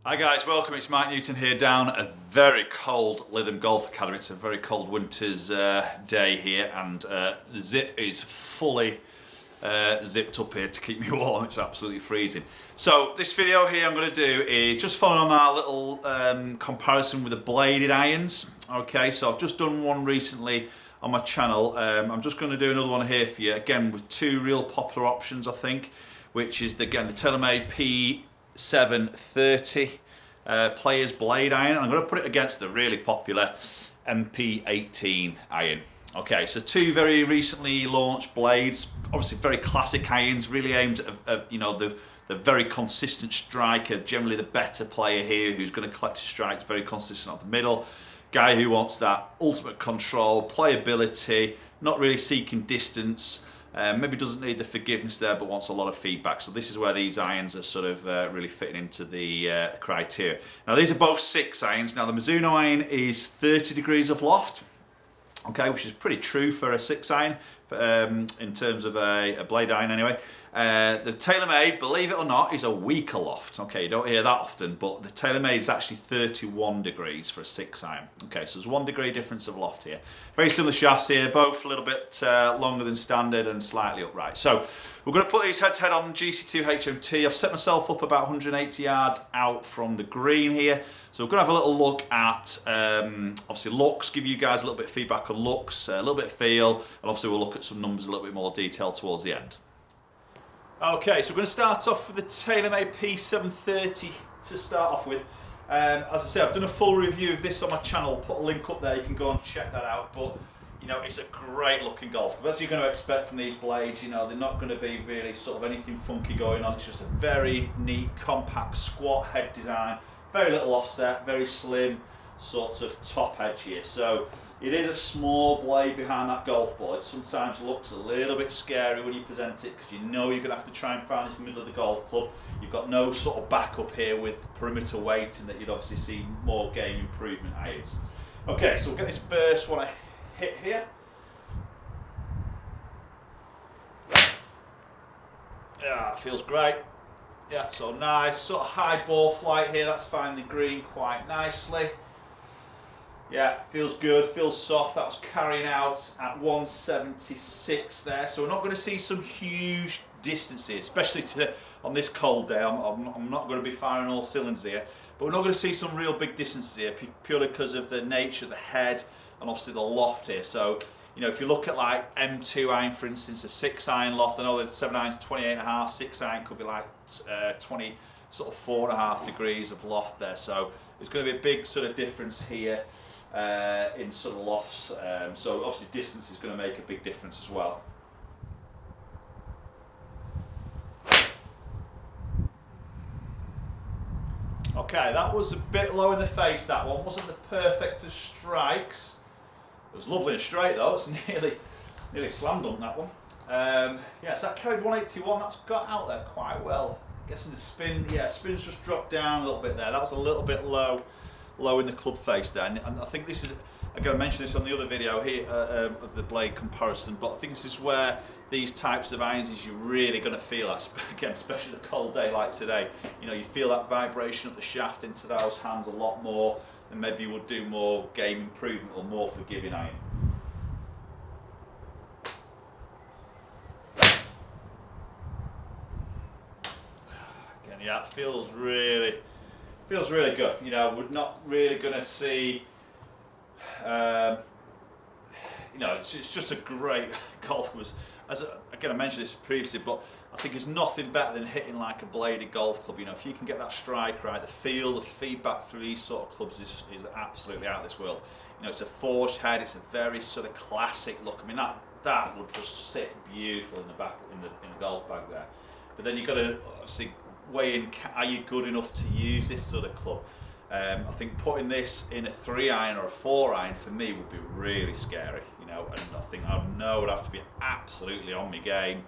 Hi guys, welcome. It's Mike Newton here down a very cold Lytham Golf Academy. It's a very cold winter's day here, and the zip is fully zipped up here to keep me warm. It's absolutely freezing. So this video here I'm going to do is just following on our little comparison with the bladed irons. Okay, so I've just done one recently on my channel. I'm just going to do another one here for you, again with two real popular options I think, which is the TaylorMade P730 player's blade iron. I'm going to put it against the really popular MP-18 iron. Okay, so two very recently launched blades, obviously very classic irons, really aimed at you know, the very consistent striker, generally the better player here who's going to collect his strikes, very consistent out the middle, guy who wants that ultimate control, playability, not really seeking distance. Maybe doesn't need the forgiveness there, but wants a lot of feedback. So this is where these irons are sort of really fitting into the criteria. Now these are both 6 irons. Now the Mizuno iron is 30 degrees of loft, okay, which is pretty true for a 6 iron in terms of a blade iron anyway. The TaylorMade, believe it or not, is a weaker loft. Okay, you don't hear that often, but the TaylorMade is actually 31 degrees for a 6 iron. Okay, so there's 1 degree difference of loft here. Very similar shafts here, both a little bit longer than standard and slightly upright. So we're going to put these head-to-head on GC2 HMT. I've set myself up about 180 yards out from the green here. So we're going to have a little look at, obviously looks, give you guys a little bit of feedback on looks, a little bit of feel, and obviously we'll look at some numbers a little bit more detail towards the end. Okay, so we're going to start off with the TaylorMade P730 to start off with. As I say, I've done a full review of this on my channel. I'll put a link up there, you can go and check that out. But you know, it's a great looking golf club. As you're going to expect from these blades, you know, they're not going to be really sort of anything funky going on. It's just a very neat, compact, squat head design, very little offset, very slim sort of top edge here. So it is a small blade behind that golf ball. It sometimes looks a little bit scary when you present it because you know you're going to have to try and find this middle of the golf club. You've got no sort of backup here with perimeter weighting that you'd obviously see more game improvement irons. Okay, so we'll get this first one a hit here. Yeah, feels great. Yeah, so nice, sort of high ball flight here. That's finding the green quite nicely. Yeah, feels good, feels soft. That was carrying out at 176 there. So we're not going to see some huge distances, especially on this cold day. I'm not going to be firing all cylinders here, but we're not going to see some real big distances here purely because of the nature of the head and obviously the loft here. So, you know, if you look at like M2 iron, for instance, a 6 iron loft, I know that 7 irons 28.5, 6 iron could be like 20, sort of 4.5 degrees of loft there. So there's going to be a big sort of difference here in sort of lofts. So obviously distance is going to make a big difference as well. Okay, that was a bit low in the face, that one. Wasn't the perfect of strikes. It was lovely and straight though. It's nearly slammed on that one. Yeah, so that carried 181. That's got out there quite well. I'm guessing the spin, yeah, spin's just dropped down a little bit there. That was a little bit low in the club face there. And I think this is, again, I mentioned this on the other video here of the blade comparison, but I think this is where these types of irons is you're really going to feel that, again, especially a cold day like today. You know, you feel that vibration of the shaft into those hands a lot more than maybe you would do more game improvement or more forgiving iron. Again, yeah, it feels really good. You know, we're not really going to see, you know, it's just a great golf club. Again, I mentioned this previously, but I think there's nothing better than hitting like a bladed golf club. You know, if you can get that strike right, the feel, the feedback through these sort of clubs is absolutely out of this world. You know, it's a forged head, it's a very sort of classic look. I mean, that would just sit beautiful in the back, in the golf bag there. But then you've got to obviously weigh in, are you good enough to use this sort of club? I think putting this in a 3 iron or a 4 iron for me would be really scary, you know, and I think I know I'd have to be absolutely on my game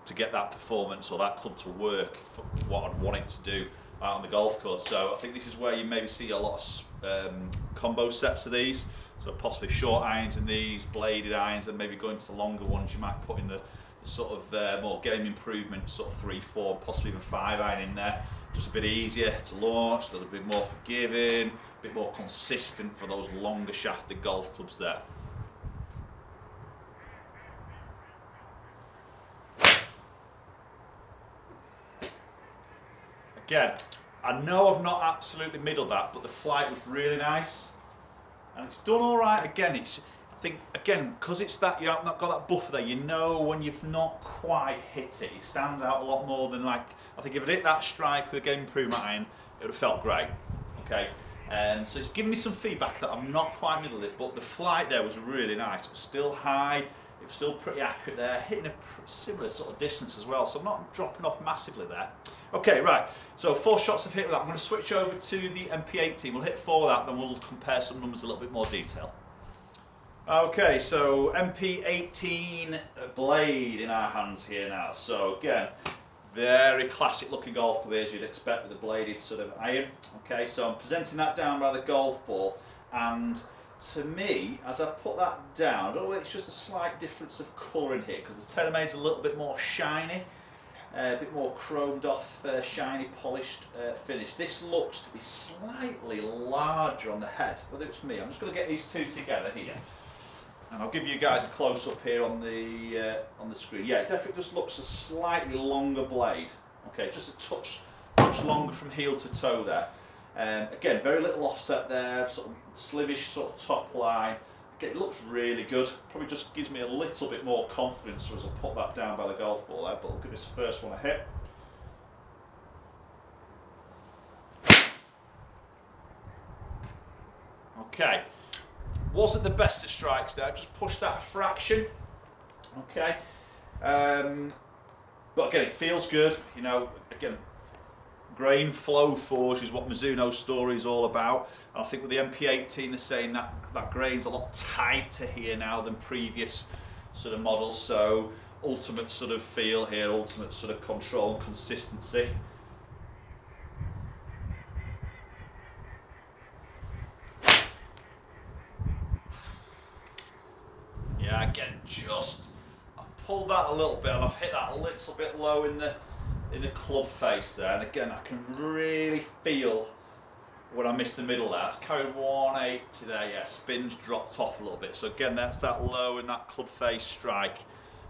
to get that performance or that club to work for what I'd want it to do out on the golf course. So I think this is where you maybe see a lot of combo sets of these, so possibly short irons in these, bladed irons, and maybe going to the longer ones you might put in the sort of more game improvement, sort of 3, 4, possibly even 5 iron in there. just a bit easier to launch, a little bit more forgiving, a bit more consistent for those longer shafted golf clubs there. Again, I know I've not absolutely middled that, but the flight was really nice. And it's done all right. Again, I think, because it's that, you have not got that buffer there, you know when you've not quite hit it. It stands out a lot more than, like, I think if I hit that strike with a game improvement iron, it would have felt great. Okay, so it's given me some feedback that I'm not quite middled it, but the flight there was really nice. It was still high, it was still pretty accurate there, hitting a similar sort of distance as well, so I'm not dropping off massively there. Okay, right, so 4 shots of hit with that. I'm going to switch over to the MP-18. We'll hit 4 with that, then we'll compare some numbers in a little bit more detail. Okay, so MP-18 blade in our hands here now. So again, very classic looking golf club as you'd expect with a bladed sort of iron. Okay, so I'm presenting that down by the golf ball, and to me, as I put that down, I don't know whether it's just a slight difference of colour in here, because the TaylorMade's a little bit more shiny. A bit more chromed off, shiny, polished finish. This looks to be slightly larger on the head, whether it's me. I'm just going to get these two together here, and I'll give you guys a close up here on the screen. Yeah, it definitely just looks a slightly longer blade. Okay, just a touch longer from heel to toe there. Again, very little offset there, sort of slivish sort of top line. It looks really good. Probably just gives me a little bit more confidence as I put that down by the golf ball there, but I'll give this first one a hit. Okay, wasn't the best of strikes there, just pushed that a fraction. Okay, but again, it feels good. You know, again, grain flow forge is what Mizuno's story is all about. And I think with the MP-18 they're saying that grain's a lot tighter here now than previous sort of models, so ultimate sort of feel here, ultimate sort of control and consistency. Yeah, again, I've pulled that a little bit and I've hit that a little bit low in the club face there, and again I can really feel when I missed the middle there. It's carried 180 there, yeah, spin's dropped off a little bit, so again that's that low in that club face strike.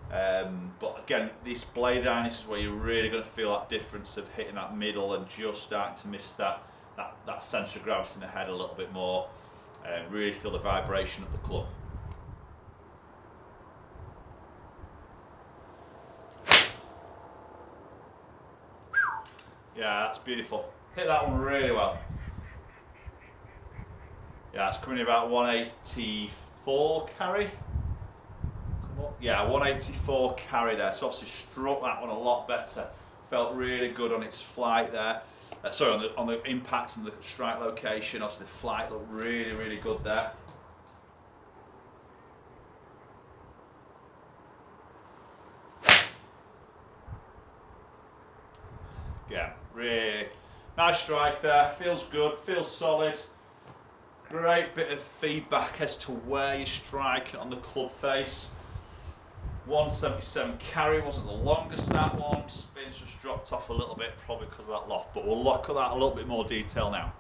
But again, this blade iron, this is where you're really going to feel that difference of hitting that middle and just starting to miss that centre of gravity in the head a little bit more. Really feel the vibration of the club. Yeah, that's beautiful. Hit that one really well. Yeah, it's coming in about 184 carry. Yeah, 184 carry there. So obviously struck that one a lot better. Felt really good on its flight there. Sorry, on the impact and the strike location. Obviously the flight looked really, really good there. Yeah, really nice strike there. Feels good, feels solid. Great bit of feedback as to where you're striking on the club face. 177 carry, wasn't the longest that one. Spins just dropped off a little bit, probably because of that loft, but we'll look at that a little bit more detail now.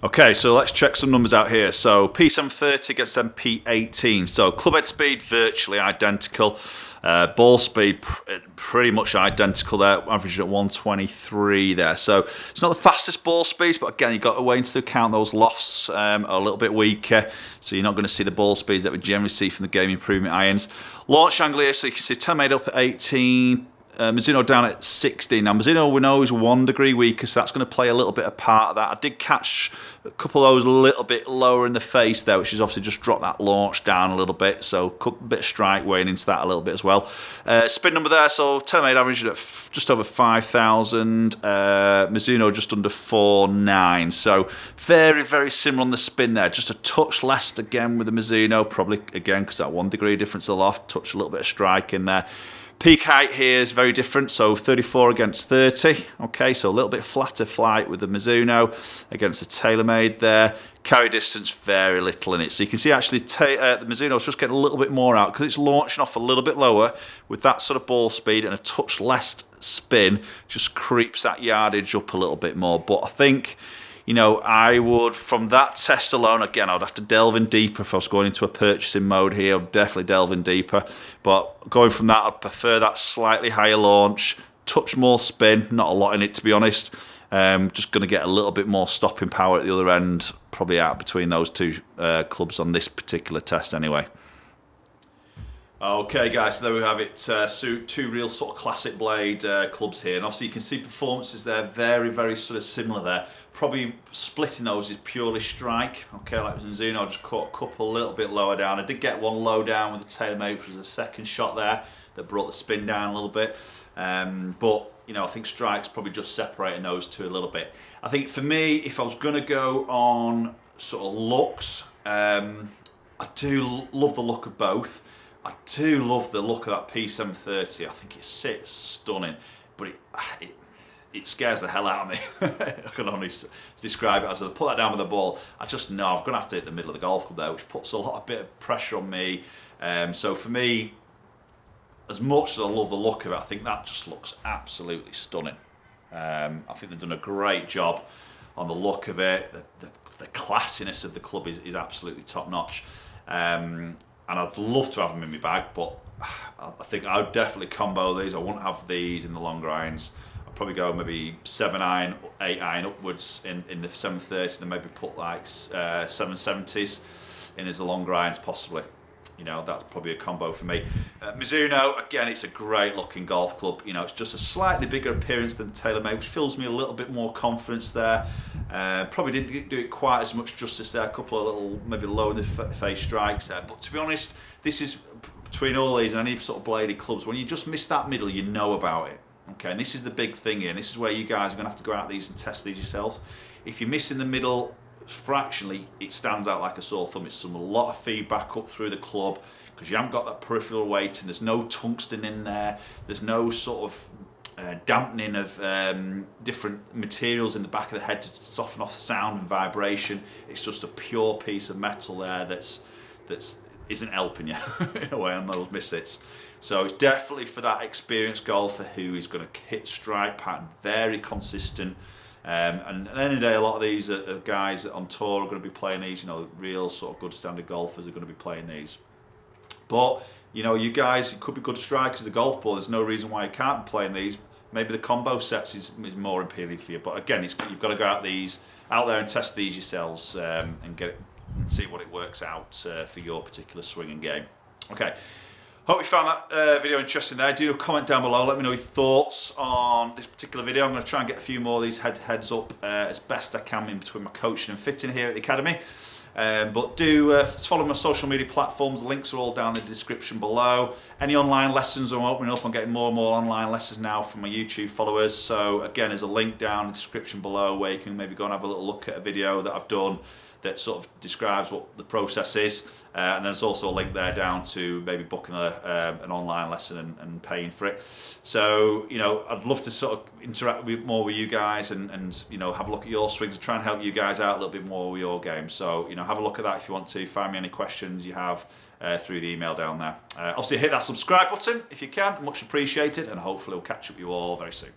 Okay, so let's check some numbers out here. So P730 against MP-18. So club head speed virtually identical. Ball speed pretty much identical there, averaged at 123 there. So it's not the fastest ball speeds, but again, you've got to wait into account those lofts are a little bit weaker. So you're not going to see the ball speeds that we generally see from the game improvement irons. Launch angle here, so you can see TaylorMade up at 18. Mizuno down at 16. Now Mizuno we know is 1 degree weaker, so that's going to play a little bit of part of that. I did catch a couple of those a little bit lower in the face there, which is obviously just dropped that launch down a little bit, so a bit of strike weighing into that a little bit as well. Spin number there, so TaylorMade averaged at just over 5,000, Mizuno just under 4,900, so very, very similar on the spin there, just a touch less again with the Mizuno, probably again because that 1 degree difference aloft, touch a little bit of strike in there. Peak height here is very different, so 34 against 30. Okay, so a little bit flatter flight with the Mizuno against the TaylorMade there. Carry distance, very little in it. So you can see actually the Mizuno's just getting a little bit more out because it's launching off a little bit lower with that sort of ball speed, and a touch less spin just creeps that yardage up a little bit more. But I think, you know, I would, from that test alone, again, I'd have to delve in deeper if I was going into a purchasing mode here. I'd definitely delve in deeper. But going from that, I'd prefer that slightly higher launch, touch more spin, not a lot in it to be honest. Just going to get a little bit more stopping power at the other end, probably out between those two clubs on this particular test anyway. Okay guys, so there we have it, two real sort of classic blade clubs here, and obviously you can see performances there very sort of similar there. Probably splitting those is purely strike, okay, like Mizuno, I just caught a couple a little bit lower down. I did get one low down with the TaylorMade, which was the second shot there that brought the spin down a little bit, but you know, I think strike's probably just separating those two a little bit. I think for me, if I was going to go on sort of looks, I do love the look of both. I do love the look of that P730. I think it sits stunning, but it scares the hell out of me. I can only describe it as I put that down with the ball. I just know I'm going to have to hit the middle of the golf club there, which puts a bit of pressure on me. So for me, as much as I love the look of it, I think that just looks absolutely stunning. I think they've done a great job on the look of it. The classiness of the club is absolutely top notch. And I'd love to have them in my bag, but I think I would definitely combo these. I wouldn't have these in the longer irons. I'd probably go maybe 7 iron, 8 iron upwards in the 730, then maybe put like 770s in as the longer irons possibly. You know, that's probably a combo for me. Mizuno, again, it's a great looking golf club. You know, it's just a slightly bigger appearance than TaylorMade, which fills me a little bit more confidence there. Probably didn't do it quite as much justice there. A couple of little, maybe low in the face strikes there. But to be honest, this is, between all these and any sort of bladed clubs, when you just miss that middle, you know about it. Okay, and this is the big thing here. And this is where you guys are going to have to go out these and test these yourselves. If you're missing the middle fractionally, it stands out like a sore thumb. It's a lot of feedback up through the club because you haven't got that peripheral weighting. There's no tungsten in there. There's no sort of dampening of different materials in the back of the head to soften off sound and vibration. It's just a pure piece of metal there that's isn't helping you in a way on those miss-hits. So it's definitely for that experienced golfer who is going to hit strike pattern very consistent. And at the end of the day, a lot of these are guys on tour are going to be playing these. You know, real sort of good standard golfers are going to be playing these. But you know, you guys, you could be good strikers of the golf ball. There's no reason why you can't be playing these. Maybe the combo sets is more appealing for you. But again, you've got to go out there and test these yourselves and get it and see what it works out for your particular swing and game. Okay. Hope you found that video interesting there. Do comment down below. Let me know your thoughts on this particular video. I'm going to try and get a few more of these heads up as best I can in between my coaching and fitting here at the academy. But do follow my social media platforms. The links are all down in the description below. Any online lessons I'm opening up. I'm getting more and more online lessons now from my YouTube followers. So again, there's a link down in the description below where you can maybe go and have a little look at a video that I've done that sort of describes what the process is, and there's also a link there down to maybe booking an online lesson and paying for it. So you know, I'd love to sort of interact more with you guys and you know, have a look at your swings and try and help you guys out a little bit more with your game. So you know, have a look at that if you want to. Find me any questions you have through the email down there. Obviously hit that subscribe button if you can, much appreciated, and hopefully we'll catch up with you all very soon.